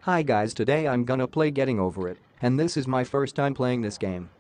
Hi guys, today I'm gonna play Getting Over It, and this is my first time playing this game.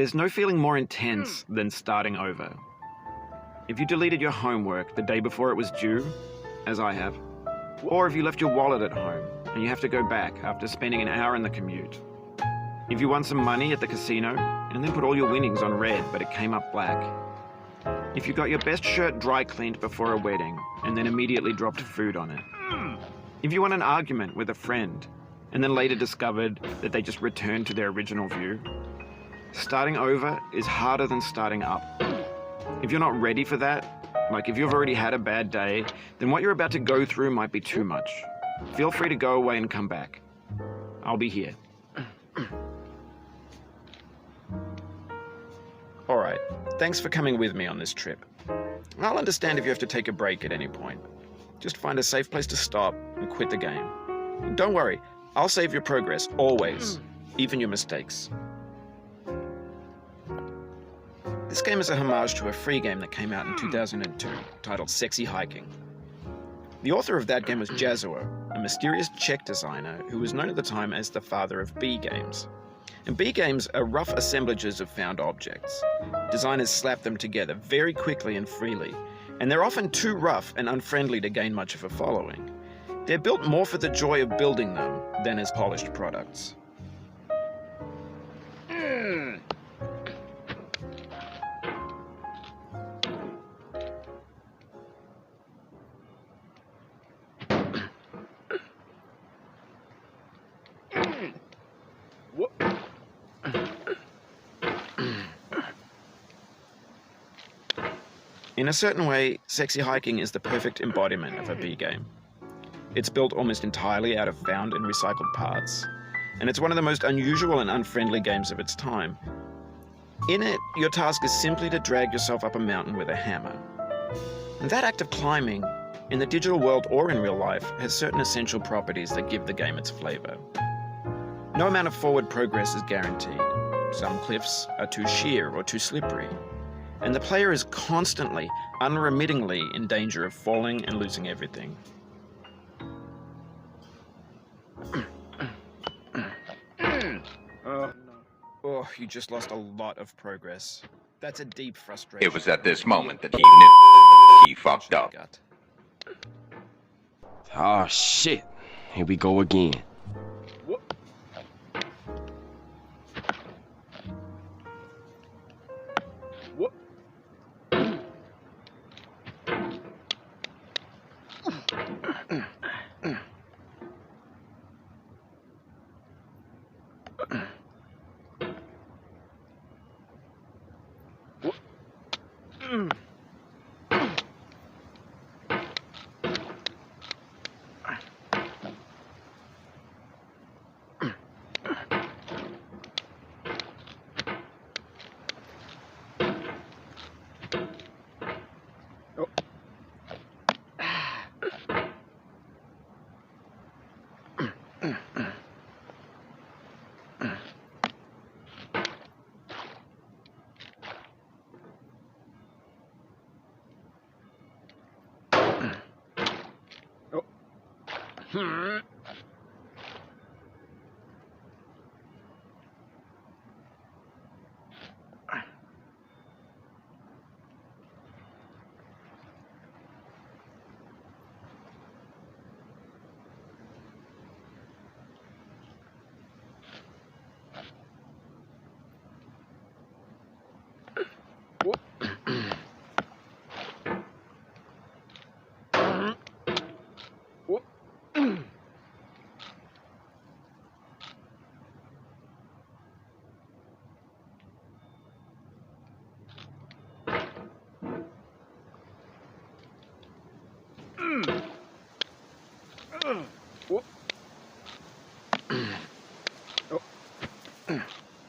There's no feeling more intense than starting over. If you deleted your homework the day before it was due, as I have, or if you left your wallet at home and you have to go back after spending an hour in the commute. If you won some money at the casino and then put all your winnings on red but it came up black. If you got your best shirt dry cleaned before a wedding and then immediately dropped food on it. If you won an argument with a friend and then later discovered that they just returned to their original view. Starting over is harder than starting up. If you're not ready for that, like if you've already had a bad day, then what you're about to go through might be too much. Feel free to go away and come back. I'll be here. Alright, thanks for coming with me on this trip. I'll understand if you have to take a break at any point. Just find a safe place to stop and quit the game. And don't worry, I'll save your progress, always, even your mistakes. This game is a homage to a free game that came out in 2002, titled Sexy Hiking. The author of that game was 噚ęζωπ, a mysterious Czech designer who was known at the time as the father of B games. And B games are rough assemblages of found objects. Designers slap them together very quickly and freely, and they're often too rough and unfriendly to gain much of a following. They're built more for the joy of building them than as polished products. In a certain way, Sexy Hiking is the perfect embodiment of a B game. It's built almost entirely out of found and recycled parts, and it's one of the most unusual and unfriendly games of its time. In it, your task is simply to drag yourself up a mountain with a hammer. And that act of climbing, in the digital world or in real life, has certain essential properties that give the game its flavor. No amount of forward progress is guaranteed. Some cliffs are too sheer or too slippery. And the player is constantly, unremittingly in danger of falling and losing everything. Oh, you just lost a lot of progress. That's a deep frustration. It was at this moment that he knew he fucked up. Oh shit, here we go again.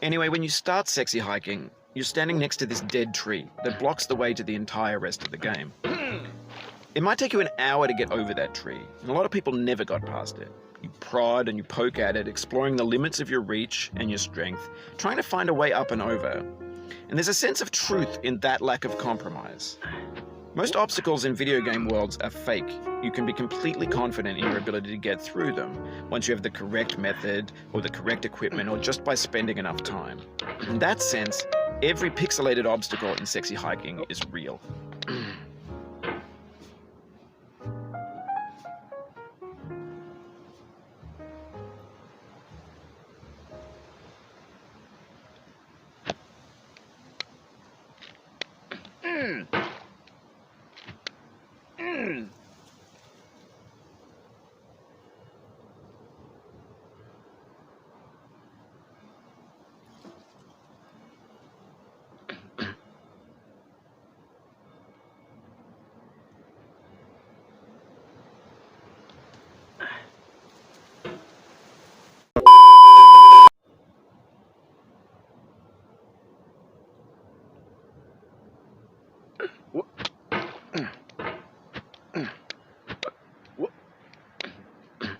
Anyway, when you start sexy hiking, you're standing next to this dead tree that blocks the way to the entire rest of the game. It might take you an hour to get over that tree, and a lot of people never got past it. You prod and you poke at it, exploring the limits of your reach and your strength, trying to find a way up and over. And there's a sense of truth in that lack of compromise. Most obstacles in video game worlds are fake. You can be completely confident in your ability to get through them once you have the correct method or the correct equipment or just by spending enough time. In that sense, every pixelated obstacle in sexy hiking is real.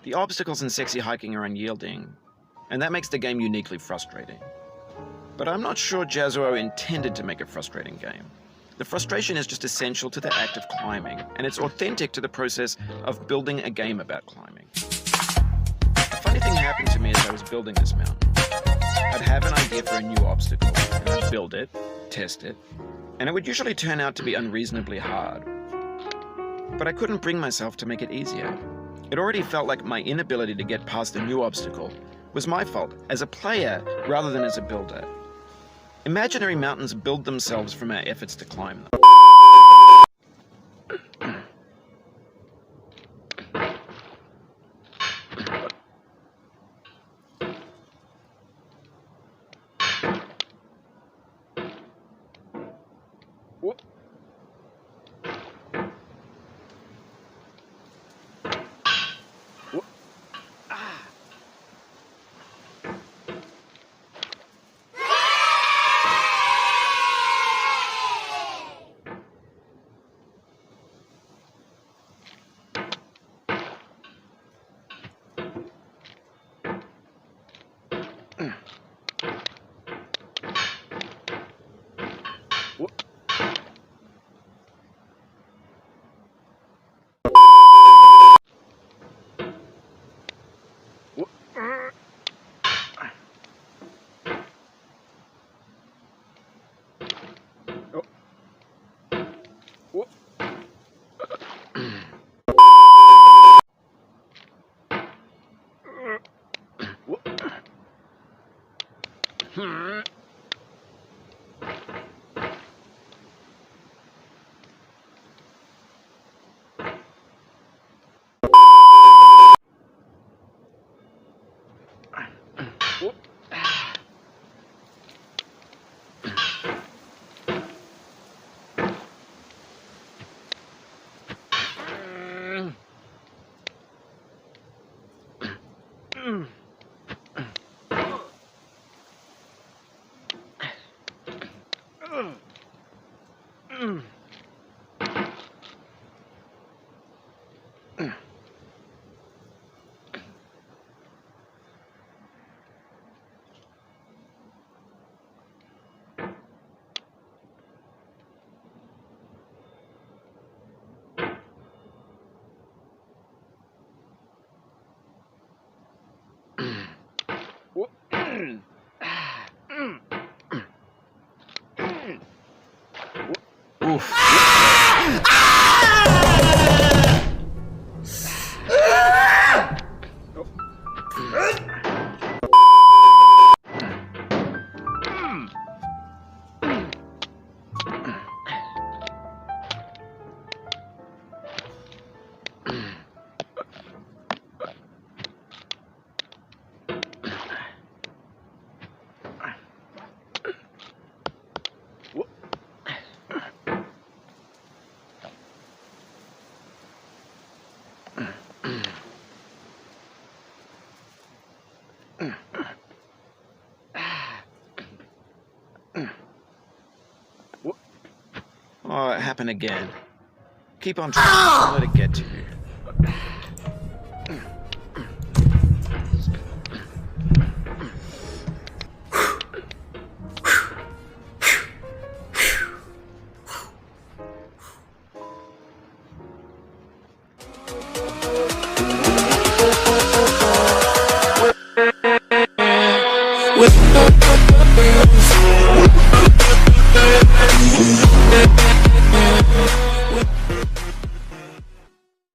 The obstacles in sexy hiking are unyielding, and that makes the game uniquely frustrating. But I'm not sure ﷺ intended to make a frustrating game. The frustration is just essential to the act of climbing, and it's authentic to the process of building a game about climbing. A funny thing happened to me as I was building this mountain. I'd have an idea for a new obstacle, and I'd build it, test it, and it would usually turn out to be unreasonably hard. But I couldn't bring myself to make it easier. It already felt like my inability to get past a new obstacle was my fault as a player rather than as a builder. Imaginary mountains build themselves from our efforts to climb them. Oof. Oh, it happened again. Keep on trying. Don't let it get to you. with